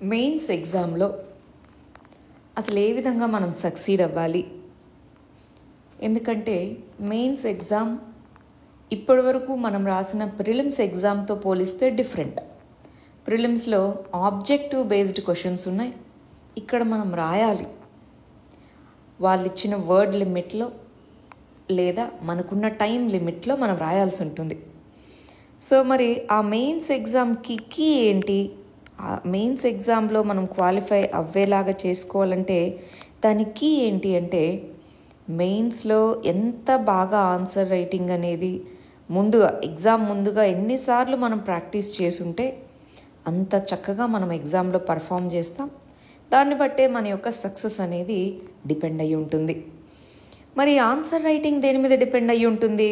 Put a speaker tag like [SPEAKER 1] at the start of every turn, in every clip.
[SPEAKER 1] Mains ఎగ్జామ్లో అసలు ఏ విధంగా మనం సక్సీడ్ అవ్వాలి? ఎందుకంటే మెయిన్స్ ఎగ్జామ్ ఇప్పటి వరకు మనం రాసిన ప్రిలిమ్స్ ఎగ్జామ్తో పోలిస్తే డిఫరెంట్. ప్రిలిమ్స్లో ఆబ్జెక్టివ్ బేస్డ్ క్వశ్చన్స్ ఉన్నాయి, ఇక్కడ మనం రాయాలి వాళ్ళు ఇచ్చిన వర్డ్ లిమిట్లో లేదా మనకున్న టైం లిమిట్లో మనం రాయాల్సి ఉంటుంది. సో మరి ఆ మెయిన్స్ ఎగ్జామ్కి కీ ఏంటి? ఆ మెయిన్స్ ఎగ్జామ్లో మనం క్వాలిఫై అవ్వేలాగా చేసుకోవాలంటే దాని కీ ఏంటి అంటే, మెయిన్స్లో ఎంత బాగా ఆన్సర్ రైటింగ్ అనేది ఎగ్జామ్ ముందుగా ఎన్నిసార్లు మనం ప్రాక్టీస్ చేసుంటే అంత చక్కగా మనం ఎగ్జామ్లో పర్ఫామ్ చేస్తాం. దాన్ని బట్టే మన యొక్క సక్సెస్ అనేది డిపెండ్ అయ్యి ఉంటుంది. మరి ఆన్సర్ రైటింగ్ దేని మీద డిపెండ్ అయ్యి ఉంటుంది?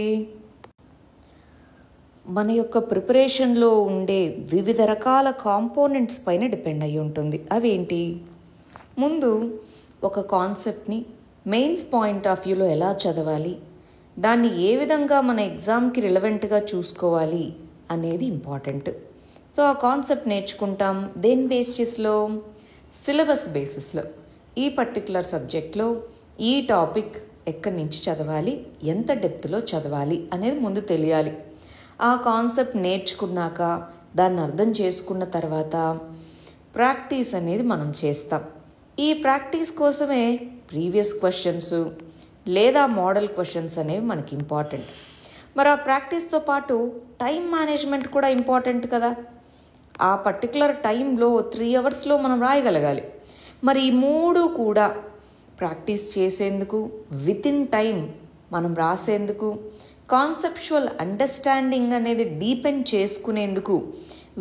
[SPEAKER 1] మన యొక్క ప్రిపరేషన్లో ఉండే వివిధ రకాల కాంపోనెంట్స్ పైన డిపెండ్ అయ్యి ఉంటుంది. అవేంటి? ముందు ఒక కాన్సెప్ట్ని మెయిన్స్ పాయింట్ ఆఫ్ వ్యూలో ఎలా చదవాలి, దాన్ని ఏ విధంగా మన ఎగ్జామ్కి రిలవెంట్గా చూసుకోవాలి అనేది ఇంపార్టెంట్. సో ఆ కాన్సెప్ట్ నేర్చుకుంటాం దేని బేసిస్లో? సిలబస్ బేసిస్లో. ఈ పర్టికులర్ సబ్జెక్ట్లో ఈ టాపిక్ ఎక్కడి నుంచి చదవాలి, ఎంత డెప్త్లో చదవాలి అనేది ముందు తెలియాలి. ఆ కాన్సెప్ట్ నేర్చుకున్నాక దాన్ని అర్థం చేసుకున్న తర్వాత ప్రాక్టీస్ అనేది మనం చేస్తాం. ఈ ప్రాక్టీస్ కోసమే ప్రీవియస్ క్వశ్చన్స్ లేదా మోడల్ క్వశ్చన్స్ అనేవి మనకి ఇంపార్టెంట్. మరి ఆ ప్రాక్టీస్తో పాటు టైం మేనేజ్మెంట్ కూడా ఇంపార్టెంట్ కదా. ఆ పర్టికులర్ టైంలో 3 అవర్స్లో మనం రాయగలగాలి. మరి ఈ 3 కూడా ప్రాక్టీస్ చేసేందుకు, విత్ ఇన్ టైం మనం రాసేందుకు, కాన్సెప్చువల్ అండర్స్టాండింగ్ అనేది డీపెండ్ చేసుకునేందుకు,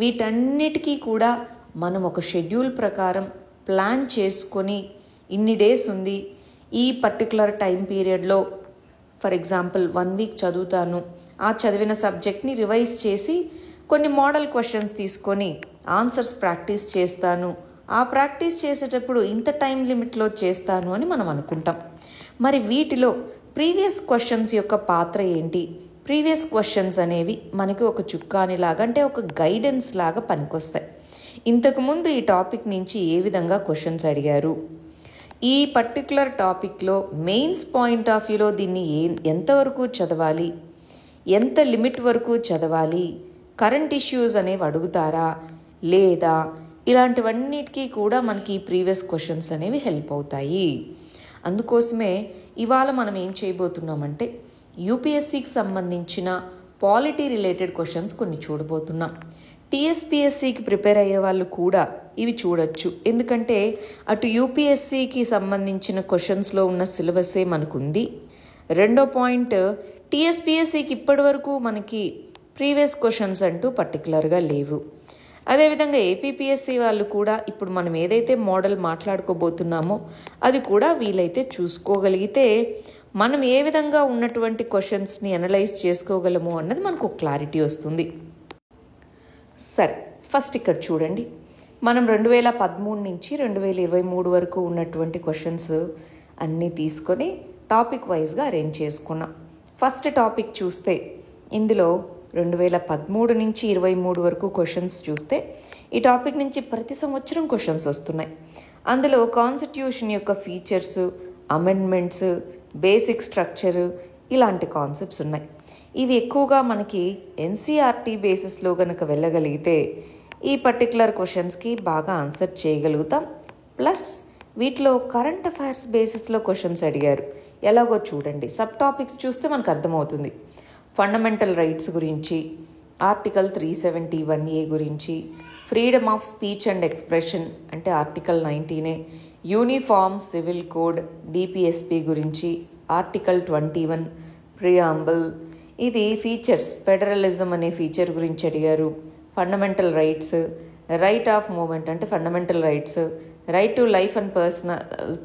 [SPEAKER 1] వీటన్నిటికీ కూడా మనం ఒక షెడ్యూల్ ప్రకారం ప్లాన్ చేసుకొని ఇన్ని డేస్ ఉంది, ఈ పర్టికులర్ టైం పీరియడ్లో ఫర్ ఎగ్జాంపుల్ 1 వీక్ చదువుతాను, ఆ చదివిన సబ్జెక్ట్ని రివైజ్ చేసి కొన్ని మోడల్ క్వశ్చన్స్ తీసుకొని ఆన్సర్స్ ప్రాక్టీస్ చేస్తాను, ఆ ప్రాక్టీస్ చేసేటప్పుడు ఇంత టైం లిమిట్లో చేస్తాను అని మనం అనుకుంటాం. మరి వీటిలో ప్రీవియస్ క్వశ్చన్స్ యొక్క పాత్ర ఏంటి? ప్రీవియస్ క్వశ్చన్స్ అనేవి మనకి ఒక చుక్కానిలాగా, అంటే ఒక గైడెన్స్ లాగా పనికొస్తాయి. ఇంతకుముందు ఈ టాపిక్ నుంచి ఏ విధంగా క్వశ్చన్స్ అడిగారు, ఈ పర్టికులర్ టాపిక్లో మెయిన్స్ పాయింట్ ఆఫ్ వ్యూలో దీన్ని ఎంతవరకు చదవాలి, ఎంత లిమిట్ వరకు చదవాలి, కరెంట్ ఇష్యూస్ అనేవి అడుగుతారా లేదా, ఇలాంటివన్నిటికీ కూడా మనకి ప్రీవియస్ క్వశ్చన్స్ అనేవి హెల్ప్ అవుతాయి. అందుకోసమే ఇవాళ మనం ఏం చేయబోతున్నామంటే యూపీఎస్సీకి సంబంధించిన పాలిటీ రిలేటెడ్ క్వశ్చన్స్ కొన్ని చూడబోతున్నాం. టీఎస్పీఎస్సీకి ప్రిపేర్ అయ్యే వాళ్ళు కూడా ఇవి చూడొచ్చు. ఎందుకంటే అటు యూపీఎస్సీకి సంబంధించిన క్వశ్చన్స్లో ఉన్న సిలబసే మనకుంది. రెండో పాయింట్, టీఎస్పీఎస్సీకి ఇప్పటి వరకు మనకి ప్రీవియస్ క్వశ్చన్స్ అంటూ పర్టికులర్గా లేవు. అదేవిధంగా ఏపీపీఎస్సీ వాళ్ళు కూడా ఇప్పుడు మనం ఏదైతే మోడల్ మాట్లాడుకోబోతున్నామో అది కూడా వీలైతే చూసుకోగలిగితే మనం ఏ విధంగా ఉన్నటువంటి క్వశ్చన్స్ని అనలైజ్ చేసుకోగలము అన్నది మనకు ఒక క్లారిటీ వస్తుంది. సరే, ఫస్ట్ ఇక్కడ చూడండి, మనం 2013 నుంచి 2023 వరకు ఉన్నటువంటి క్వశ్చన్స్ అన్నీ తీసుకొని టాపిక్ వైజ్గా అరేంజ్ చేసుకున్నాం. ఫస్ట్ టాపిక్ చూస్తే ఇందులో 2013 నుంచి 23 వరకు క్వశ్చన్స్ చూస్తే ఈ టాపిక్ నుంచి ప్రతి సంవత్సరం క్వశ్చన్స్ వస్తున్నాయి. అందులో కాన్స్టిట్యూషన్ యొక్క ఫీచర్స్, అమెండ్మెంట్స్, బేసిక్ స్ట్రక్చర్, ఇలాంటి కాన్సెప్ట్స్ ఉన్నాయి. ఇవి ఎక్కువగా మనకి ఎన్సీఆర్టీ బేసిస్లో కనుక వెళ్ళగలిగితే ఈ పర్టికులర్ క్వశ్చన్స్కి బాగా ఆన్సర్ చేయగలుగుతాం. ప్లస్ వీటిలో కరెంట్ అఫైర్స్ బేసిస్లో క్వశ్చన్స్ అడిగారు. ఎలాగో చూడండి, సబ్ టాపిక్స్ చూస్తే మనకు అర్థమవుతుంది. ఫండమెంటల్ రైట్స్ గురించి, ఆర్టికల్ 371A గురించి, freedom of speech and expression అంటే article 19A, uniform civil code DPSP గురించి, ఆర్టికల్ 21 ప్రియాంబుల్, ఇది ఫీచర్స్, ఫెడరలిజం అనే ఫీచర్ గురించి అడిగారు. Fundamental rights, right of movement అంటే fundamental rights, right to life and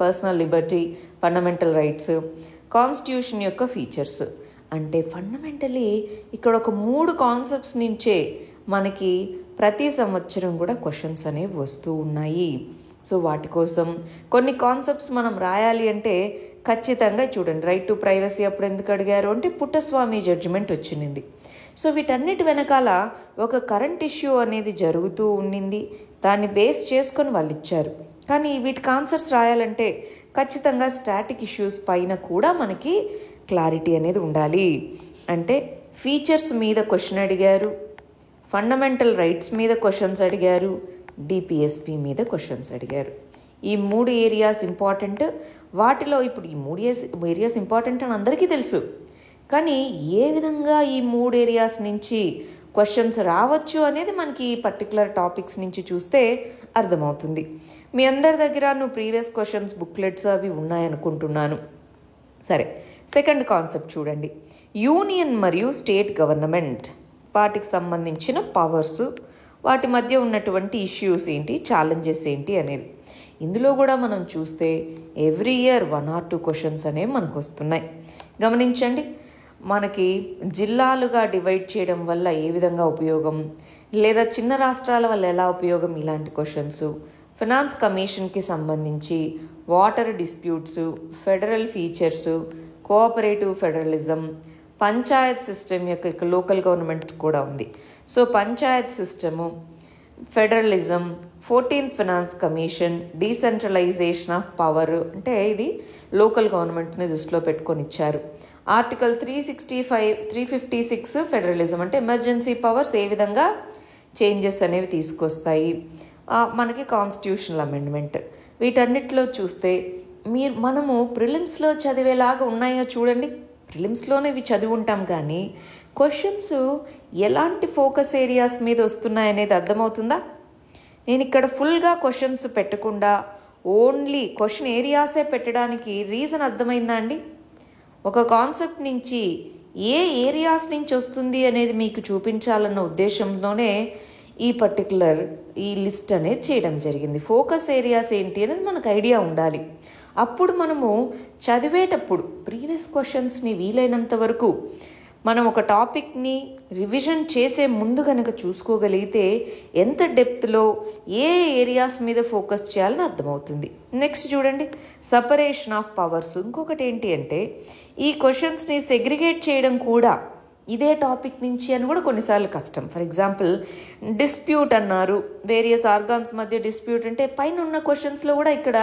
[SPEAKER 1] personal liberty fundamental rights, constitution యొక్క features. అంటే fundamentally ఇక్కడ ఒక 3 కాన్సెప్ట్స్ నుంచే మనకి ప్రతి సంవత్సరం కూడా క్వశ్చన్స్ అనేవి వస్తూ ఉన్నాయి. సో వాటి కోసం కొన్ని కాన్సెప్ట్స్ మనం రాయాలి అంటే ఖచ్చితంగా చూడండి, రైట్ టు ప్రైవసీ అప్పుడు ఎందుకు అడిగారు అంటే పుట్టస్వామి జడ్జిమెంట్ వచ్చింది. సో వీటన్నిటి వెనకాల ఒక కరెంట్ ఇష్యూ అనేది జరుగుతూ ఉండింది, దాన్ని బేస్ చేసుకొని వాళ్ళు ఇచ్చారు. కానీ వీటికి ఆన్సర్స్ రాయాలంటే ఖచ్చితంగా స్టాటిక్ ఇష్యూస్ పైన కూడా మనకి క్లారిటీ అనేది ఉండాలి. అంటే ఫీచర్స్ మీద క్వశ్చన్ అడిగారు, ఫండమెంటల్ రైట్స్ మీద క్వశ్చన్స్ అడిగారు, డిపిఎస్పి మీద క్వశ్చన్స్ అడిగారు. ఈ 3 ఏరియాస్ ఇంపార్టెంట్. వాటిలో ఇప్పుడు ఈ 3 ఏరియాస్ ఇంపార్టెంట్ అని అందరికీ తెలుసు, కానీ ఏ విధంగా ఈ 3 ఏరియాస్ నుంచి క్వశ్చన్స్ రావచ్చు అనేది మనకి ఈ పర్టికులర్ టాపిక్స్ నుంచి చూస్తే అర్థమవుతుంది. మీ అందరి దగ్గర ప్రీవియస్ క్వశ్చన్స్ బుక్లెట్స్ అవి ఉన్నాయనుకుంటున్నాను. సరే, సెకండ్ కాన్సెప్ట్ చూడండి. యూనియన్ మరియు స్టేట్ గవర్నమెంట్ వాటికి సంబంధించిన పవర్స్, వాటి మధ్య ఉన్నటువంటి ఇష్యూస్ ఏంటి, ఛాలెంజెస్ ఏంటి అనేది. ఇందులో కూడా మనం చూస్తే ఎవ్రీ ఇయర్ 1 or 2 క్వశ్చన్స్ అనేవి మనకు వస్తున్నాయి. గమనించండి, మనకి జిల్లాలుగా డివైడ్ చేయడం వల్ల ఏ విధంగా ఉపయోగం, లేదా చిన్న రాష్ట్రాల వల్ల ఎలా ఉపయోగం, ఇలాంటి క్వశ్చన్స్. ఫినాన్స్ కమిషన్కి సంబంధించి water disputes, federal features, cooperative federalism, Panchayat system యొక్క లోకల్ గవర్నమెంట్ కూడా ఉంది. So Panchayat system, federalism, 14th finance commission, decentralisation of power, అంటే ఇది లోకల్ గవర్నమెంట్ని దృష్టిలో పెట్టుకొని ఇచ్చారు. ఆర్టికల్ 356 ఫెడరలిజం, అంటే ఎమర్జెన్సీ పవర్స్ ఏ విధంగా చేంజెస్ అనేవి తీసుకొస్తాయి. మనకి కాన్స్టిట్యూషనల్ అమెండ్మెంట్. వీటన్నిటిలో చూస్తే మనము ప్రిలిమ్స్లో చదివేలాగా ఉన్నాయో చూడండి. ప్రిలిమ్స్లోనే ఇవి చదివి ఉంటాం, కానీ క్వశ్చన్స్ ఎలాంటి ఫోకస్ ఏరియాస్ మీద వస్తున్నాయనేది అర్థమవుతుందా? నేను ఇక్కడ ఫుల్గా క్వశ్చన్స్ పెట్టకుండా ఓన్లీ క్వశ్చన్ ఏరియాసే పెట్టడానికి రీజన్ అర్థమైందా అండి? ఒక కాన్సెప్ట్ నుంచి ఏ ఏరియాస్ నుంచి వస్తుంది అనేది మీకు చూపించాలన్న ఉద్దేశంతోనే ఈ పర్టికులర్ లిస్ట్ అనేది చేయడం జరిగింది. ఫోకస్ ఏరియాస్ ఏంటి అనేది మనకు ఐడియా ఉండాలి. అప్పుడు మనము చదివేటప్పుడు ప్రీవియస్ క్వశ్చన్స్ని వీలైనంత వరకు మనం ఒక టాపిక్ని రివిజన్ చేసే ముందు కనుక చూసుకోగలిగితే ఎంత డెప్త్లో ఏ ఏరియాస్ మీద ఫోకస్ చేయాలని అర్థమవుతుంది. నెక్స్ట్ చూడండి, సపరేషన్ ఆఫ్ పవర్స్. ఇంకొకటి ఏంటి అంటే ఈ క్వశ్చన్స్ని సెగ్రిగేట్ చేయడం కూడా ఇదే టాపిక్ నుంచి అని కూడా కొన్నిసార్లు కష్టం. ఫర్ ఎగ్జాంపుల్ డిస్ప్యూట్ అన్నారు, వేరియస్ ఆర్గాన్స్ మధ్య డిస్ప్యూట్ అంటే పైన ఉన్న క్వశ్చన్స్లో కూడా ఇక్కడ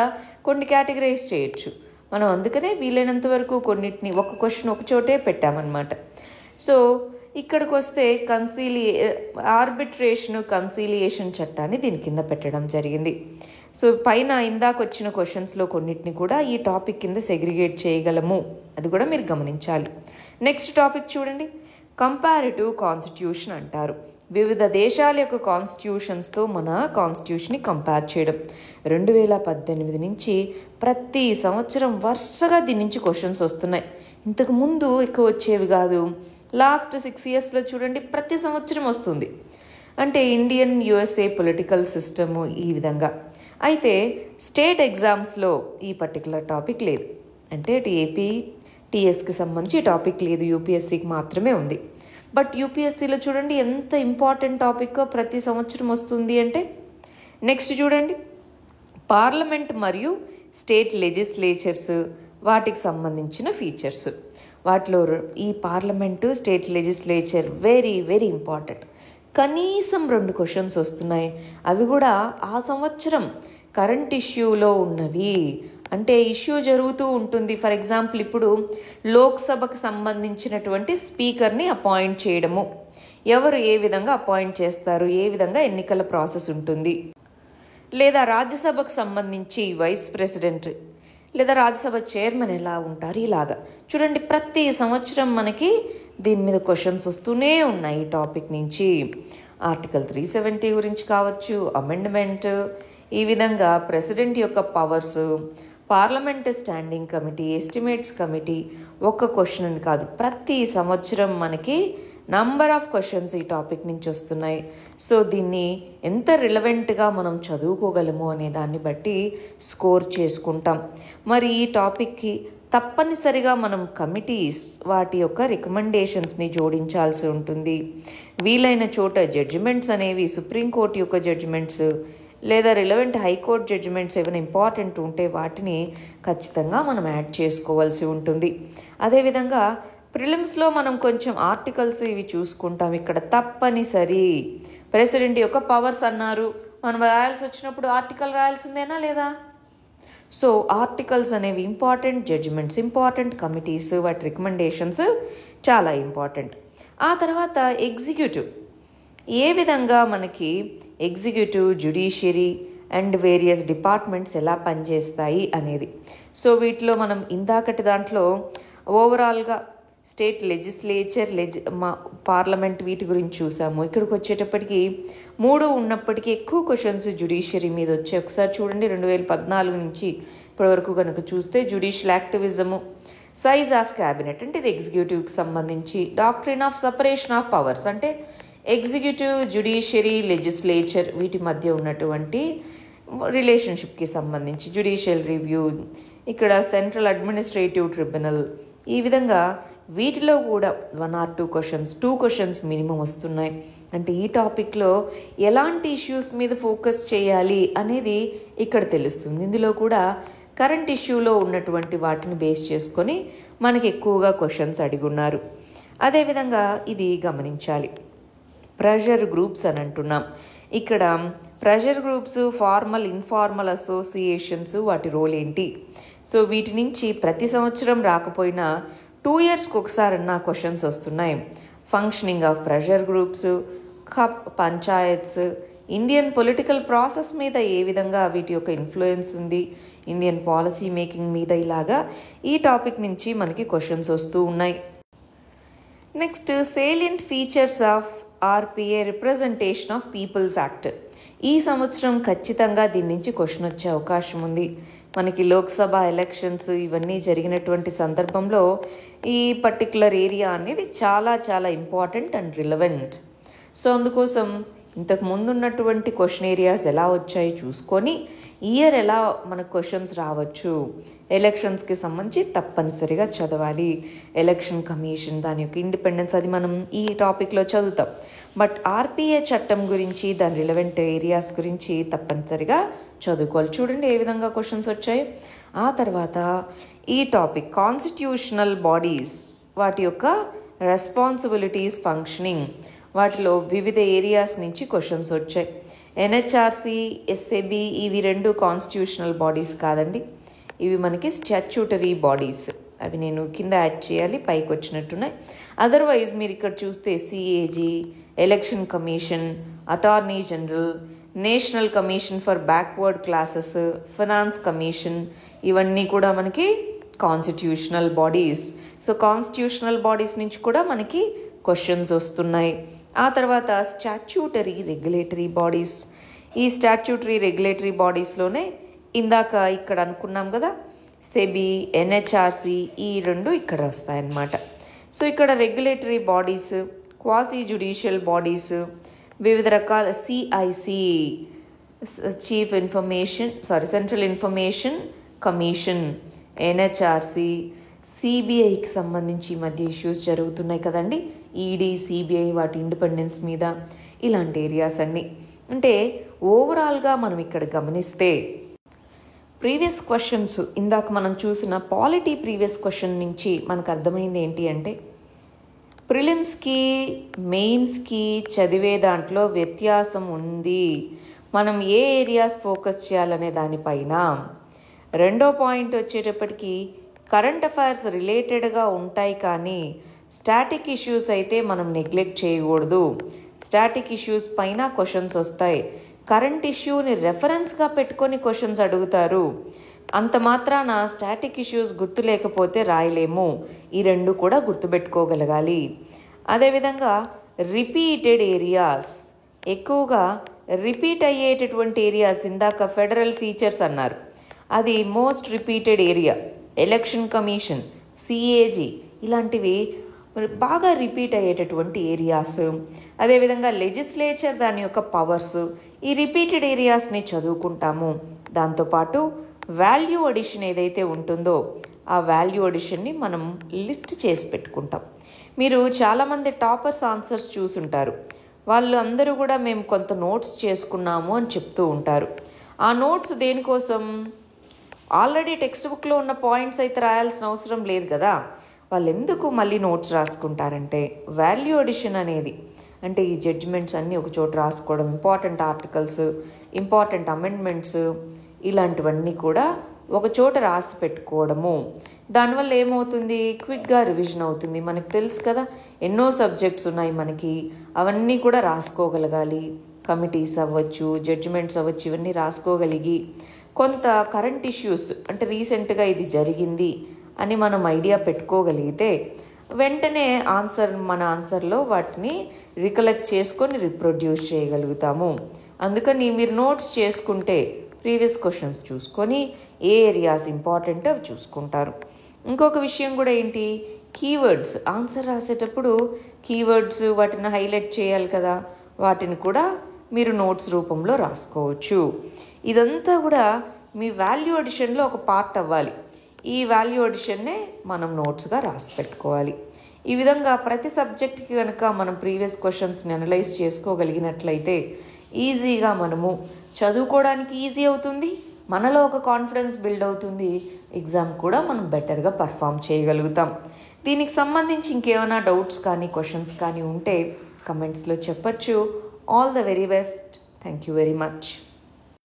[SPEAKER 1] కొన్ని కేటగరైజ్ చేయొచ్చు మనం. అందుకనే వీలైనంత వరకు కొన్నిటిని ఒక క్వశ్చన్ ఒక చోటే పెట్టామన్నమాట. సో ఇక్కడికి వస్తే ఆర్బిట్రేషన్ కన్సీలియేషన్ చట్టాన్ని దీని కింద పెట్టడం జరిగింది. సో పైన ఇందాక వచ్చిన క్వశ్చన్స్లో కొన్నిటిని కూడా ఈ టాపిక్ కింద సెగ్రిగేట్ చేయగలము, అది కూడా మీరు గమనించాలి. నెక్స్ట్ టాపిక్ చూడండి, కంపారిటివ్ కాన్స్టిట్యూషన్ అంటారు. వివిధ దేశాల యొక్క కాన్స్టిట్యూషన్స్తో మన కాన్స్టిట్యూషన్ని కంపేర్ చేయడం. 2018 నుంచి ప్రతి సంవత్సరం వరుసగా దీని నుంచి క్వశ్చన్స్ వస్తున్నాయి. ఇంతకు ముందు ఎక్కువ వచ్చేవి కాదు. లాస్ట్ 6 yearsలో చూడండి ప్రతి సంవత్సరం వస్తుంది. అంటే ఇండియన్ యుఎస్ఏ పొలిటికల్ సిస్టము ఈ విధంగా. అయితే స్టేట్ ఎగ్జామ్స్లో ఈ పర్టికులర్ టాపిక్ లేదు. అంటే ఏపీ టీఎస్కి సంబంధించి టాపిక్ లేదు, యూపీఎస్సీకి మాత్రమే ఉంది. బట్ యూపీఎస్సీలో చూడండి ఎంత ఇంపార్టెంట్ టాపిక్ ప్రతి సంవత్సరం వస్తుంది అంటే. నెక్స్ట్ చూడండి, పార్లమెంట్ మరియు స్టేట్ లెజిస్లేచర్స్, వాటికి సంబంధించిన ఫీచర్స్. వాటిలో ఈ parliament, state legislature very very important. కనీసం 2 క్వశ్చన్స్ వస్తున్నాయి, అవి కూడా ఆ సంవత్సరం కరెంట్ ఇష్యూలో ఉన్నవి. అంటే ఇష్యూ జరుగుతూ ఉంటుంది. ఫర్ ఎగ్జాంపుల్ ఇప్పుడు లోక్సభకు సంబంధించినటువంటి స్పీకర్ని అపాయింట్ చేయడము, ఎవరు ఏ విధంగా అపాయింట్ చేస్తారు, ఏ విధంగా ఎన్నికల ప్రాసెస్ ఉంటుంది, లేదా రాజ్యసభకు సంబంధించి వైస్ ప్రెసిడెంట్ లేదా రాజ్యసభ చైర్మన్ ఎలా ఉంటారు, ఇలాగా చూడండి ప్రతి సంవత్సరం మనకి దీని మీద క్వశ్చన్స్ వస్తూనే ఉన్నాయి ఈ టాపిక్ నుంచి. ఆర్టికల్ 370 గురించి కావచ్చు, అమెండ్మెంట్, ఈ విధంగా ప్రెసిడెంట్ యొక్క powers, parliament standing committee, estimates committee. ఒక్క క్వశ్చన్ అని కాదు, ప్రతి సంవత్సరం మనకి నంబర్ ఆఫ్ క్వశ్చన్స్ ఈ టాపిక్ నుంచి వస్తున్నాయి. సో దీన్ని ఎంత రిలవెంట్గా మనం చదువుకోగలము అనే దాన్ని బట్టి స్కోర్ చేసుకుంటాం. మరి ఈ టాపిక్కి తప్పనిసరిగా మనం కమిటీస్ వాటి యొక్క రికమెండేషన్స్ని జోడించాల్సి ఉంటుంది. వీలైన చోట జడ్జిమెంట్స్ అనేవి సుప్రీంకోర్టు యొక్క జడ్జిమెంట్స్ లేదా రిలవెంట్ హైకోర్టు జడ్జిమెంట్స్ ఏమైనా ఇంపార్టెంట్ ఉంటే వాటిని ఖచ్చితంగా మనం యాడ్ చేసుకోవాల్సి ఉంటుంది. అదేవిధంగా ప్రిలిమ్స్లో మనం కొంచెం ఆర్టికల్స్ ఇవి చూసుకుంటాం. ఇక్కడ తప్పనిసరి ప్రెసిడెంట్ యొక్క పవర్స్ అన్నారు, మనం రాయాల్సి వచ్చినప్పుడు ఆర్టికల్ రాయాల్సిందేనా లేదా? సో ఆర్టికల్స్ అనేవి ఇంపార్టెంట్, జడ్జిమెంట్స్ ఇంపార్టెంట్, కమిటీస్ వాటి రికమెండేషన్స్ చాలా ఇంపార్టెంట్. ఆ తర్వాత ఎగ్జిక్యూటివ్, ఏ విధంగా మనకి executive, judiciary and various departments ఎలా పనిచేస్తాయి అనేది. సో వీటిలో మనం ఇందాకటి దాంట్లో ఓవరాల్గా స్టేట్ లెజిస్లేచర్, పార్లమెంట్ వీటి గురించి చూసాము. ఇక్కడికి వచ్చేటప్పటికి 3 ఉన్నప్పటికీ ఎక్కువ క్వశ్చన్స్ జ్యుడిషియరీ మీద వచ్చాయి. ఒకసారి చూడండి, 2014 నుంచి ఇప్పటి వరకు కనుక చూస్తే జ్యుడిషియల్ యాక్టివిజము, సైజ్ ఆఫ్ క్యాబినెట్ అంటే ఇది ఎగ్జిక్యూటివ్కి సంబంధించి, doctrine of separation of powers అంటే ఎగ్జిక్యూటివ్, జ్యుడిషియరీ, లెజిస్లేచర్ వీటి మధ్య ఉన్నటువంటి రిలేషన్షిప్కి సంబంధించి, జ్యుడిషియల్ రివ్యూ, ఇక్కడ సెంట్రల్ అడ్మినిస్ట్రేటివ్ ట్రిబ్యునల్, ఈ విధంగా వీటిలో కూడా 1 or 2 క్వశ్చన్స్, 2 క్వశ్చన్స్ మినిమం వస్తున్నాయి. అంటే ఈ టాపిక్లో ఎలాంటి ఇష్యూస్ మీద ఫోకస్ చేయాలి అనేది ఇక్కడ తెలుస్తుంది. ఇందులో కూడా కరెంట్ ఇష్యూలో ఉన్నటువంటి వాటిని బేస్ చేసుకొని మనకి ఎక్కువగా క్వశ్చన్స్ అడిగున్నారు. అదేవిధంగా ఇది గమనించాలి, ప్రెషర్ గ్రూప్స్ అని అంటున్నాం. ఇక్కడ pressure groups, formal, informal associations వాటి రోల్ ఏంటి? సో వీటి నుంచి ప్రతి సంవత్సరం రాకపోయినా 2 yearsకి ఒకసారన్నా క్వశ్చన్స్ వస్తున్నాయి. Functioning of pressure groups, cup panchayats, Indian political process మీద ఏ విధంగా వీటి యొక్క ఇన్ఫ్లుయెన్స్ ఉంది, ఇండియన్ పాలసీ మేకింగ్ మీద, ఇలాగా ఈ టాపిక్ నుంచి మనకి క్వశ్చన్స్ వస్తూ ఉన్నాయి. Next, salient features of RPA, representation of people's act. ఈ సంవత్సరం ఖచ్చితంగా దీని నుంచి క్వశ్చన్ వచ్చే అవకాశం ఉంది. మనకి లోక్సభ ఎలక్షన్స్ ఇవన్నీ జరిగినటువంటి సందర్భంలో ఈ పర్టికులర్ ఏరియా అనేది చాలా చాలా ఇంపార్టెంట్ అండ్ రిలవెంట్. సో అందుకోసం ఇంతకు ముందు ఉన్నటువంటి క్వశ్చన్ ఏరియాస్ ఎలా వచ్చాయి చూసుకొని ఇయర్ ఎలా మనకు క్వశ్చన్స్ రావచ్చు, ఎలక్షన్స్కి సంబంధించి తప్పనిసరిగా చదవాలి. ఎలక్షన్ కమిషన్, దాని యొక్క ఇండిపెండెన్స్, అది మనం ఈ టాపిక్లో చదువుతాం. బట్ ఆర్పిఏ చట్టం గురించి, దాని రిలవెంట్ ఏరియాస్ గురించి తప్పనిసరిగా చదువుకోవాలి. చూడండి ఏ విధంగా క్వశ్చన్స్ వచ్చాయి. ఆ తర్వాత ఈ టాపిక్ కాన్స్టిట్యూషనల్ బాడీస్, వాటి యొక్క రెస్పాన్సిబిలిటీస్, ఫంక్షనింగ్, వాటిలో వివిధ ఏరియాస్ నుంచి క్వశ్చన్స్ వచ్చాయి. ఎన్హెచ్ఆర్సి, ఎస్ఏబి ఇవి 2 కాన్స్టిట్యూషనల్ బాడీస్ కాదండి, ఇవి మనకి స్టాట్యూటరీ బాడీస్. అవి నేను కింద యాడ్ చేయాలి, పైకి వచ్చినట్టున్నాయి. అదర్వైజ్ మీరు ఇక్కడ చూస్తే CAG, election commission, attorney general, national commission for backward classes, finance commission, ఇవన్నీ కూడా మనకి constitutional bodies. So constitutional bodies నుంచి కూడా మనకి క్వశ్చన్స్ వస్తున్నాయి. ఆ తర్వాత స్టాట్యూటరీ రెగ్యులేటరీ బాడీస్. ఈ స్టాట్యూటరీ రెగ్యులేటరీ బాడీస్లోనే ఇందాక ఇక్కడ అనుకున్నాం కదా, సెబీ, ఎన్హెచ్ఆర్సి, ఈ 2 ఇక్కడ వస్తాయన్నమాట. సో ఇక్కడ regulatory bodies, quasi judicial bodies, వివిధ రకాల CIC, central information commission, NHRC, సిబిఐకి సంబంధించి ఈ మధ్య ఇష్యూస్ జరుగుతున్నాయి కదండి, ఈడీ, సిబిఐ వాటి ఇండిపెండెన్స్ మీద, ఇలాంటి ఏరియాస్ అన్నీ. అంటే ఓవరాల్గా మనం ఇక్కడ గమనిస్తే ప్రీవియస్ క్వశ్చన్స్, ఇందాక మనం చూసిన పాలిటీ ప్రీవియస్ క్వశ్చన్ నుంచి మనకు అర్థమైంది ఏంటి అంటే, ప్రిలిమ్స్కి, మెయిన్స్కి చదివే దాంట్లో వ్యత్యాసం ఉంది. మనం ఏ ఏరియాస్ ఫోకస్ చేయాలనే దానిపైన. రెండో పాయింట్ వచ్చేటప్పటికి కరెంట్ అఫైర్స్ రిలేటెడ్గా ఉంటాయి, కానీ స్టాటిక్ ఇష్యూస్ అయితే మనం నెగ్లెక్ట్ చేయకూడదు. స్టాటిక్ ఇష్యూస్ పైన క్వశ్చన్స్ వస్తాయి, కరెంట్ ఇష్యూని రెఫరెన్స్గా పెట్టుకొని క్వశ్చన్స్ అడుగుతారు. అంత మాత్రాన స్టాటిక్ ఇష్యూస్ గుర్తు లేకపోతే రాయలేము. ఈ 2 కూడా గుర్తుపెట్టుకోగలగాలి. అదేవిధంగా రిపీటెడ్ ఏరియాస్, ఎక్కువగా రిపీట్ అయ్యేటటువంటి ఏరియాస్, ఇందాక ఫెడరల్ ఫీచర్స్ అన్నారు, అది most repeated area. Election commission, CAG ఇలాంటివి బాగా రిపీట్ అయ్యేటటువంటి ఏరియాస్. అదేవిధంగా లెజిస్లేచర్, దాని యొక్క పవర్స్, ఈ రిపీటెడ్ ఏరియాస్ని చదువుకుంటాము. దాంతోపాటు వాల్యూ అడిషన్ ఏదైతే ఉంటుందో ఆ వాల్యూ అడిషన్ని మనం లిస్ట్ చేసి పెట్టుకుంటాం. మీరు చాలామంది టాపర్స్ ఆన్సర్స్ చూసుంటారు, వాళ్ళు అందరూ కూడా మేము కొంత నోట్స్ చేసుకున్నాము అని చెప్తూ ఉంటారు. ఆ నోట్స్ దేనికోసం? ఆల్రెడీ టెక్స్ట్ బుక్లో ఉన్న పాయింట్స్ అయితే రాయాల్సిన అవసరం లేదు కదా, వాళ్ళు ఎందుకు మళ్ళీ నోట్స్ రాసుకుంటారంటే వాల్యూ అడిషన్ అనేది, అంటే ఈ జడ్జిమెంట్స్ అన్నీ ఒక చోట రాసుకోవడం, ఇంపార్టెంట్ ఆర్టికల్స్, ఇంపార్టెంట్ అమెండ్మెంట్స్, ఇలాంటివన్నీ కూడా ఒక చోట రాసి పెట్టుకోవడము. దానివల్ల ఏమవుతుంది, క్విక్గా రివిజన్ అవుతుంది. మనకు తెలుసు కదా, ఎన్నో సబ్జెక్ట్స్ ఉన్నాయి మనకి, అవన్నీ కూడా రాసుకోగలగాలి. కమిటీస్ అవ్వచ్చు, జడ్జిమెంట్స్ అవ్వచ్చు, ఇవన్నీ రాసుకోగలిగి కొంత కరెంట్ ఇష్యూస్ అంటే రీసెంట్గా ఇది జరిగింది అని మనం ఐడియా పెట్టుకోగలిగితే వెంటనే మన ఆన్సర్లో వాటిని రికలెక్ట్ చేసుకొని రిప్రొడ్యూస్ చేయగలుగుతాము. అందుకని మీరు నోట్స్ చేసుకుంటే ప్రీవియస్ క్వశ్చన్స్ చూసుకొని ఏ ఏరియాస్ ఇంపార్టెంట్ అవి చూసుకుంటారు. ఇంకొక విషయం కూడా ఏంటి, కీవర్డ్స్. ఆన్సర్ రాసేటప్పుడు కీవర్డ్స్ వాటిని హైలైట్ చేయాలి కదా, వాటిని కూడా మీరు నోట్స్ రూపంలో రాసుకోవచ్చు. ఇదంతా కూడా మీ వాల్యూ అడిషన్లో ఒక పార్ట్ అవ్వాలి. ఈ వాల్యూ అడిషన్నే మనం నోట్స్గా రాసి పెట్టుకోవాలి. ఈ విధంగా ప్రతి సబ్జెక్ట్కి కనుక మనం ప్రీవియస్ క్వశ్చన్స్ని అనలైజ్ చేసుకోగలిగినట్లయితే ఈజీగా మనము చదువుకోవడానికి ఈజీ అవుతుంది, మనలో ఒక కాన్ఫిడెన్స్ బిల్డ్ అవుతుంది, ఎగ్జామ్ కూడా మనం బెటర్గా పర్ఫామ్ చేయగలుగుతాం. దీనికి సంబంధించి ఇంకేమైనా డౌట్స్ కానీ క్వశ్చన్స్ కానీ ఉంటే కమెంట్స్లో చెప్పచ్చు. All the very best. Thank you very much.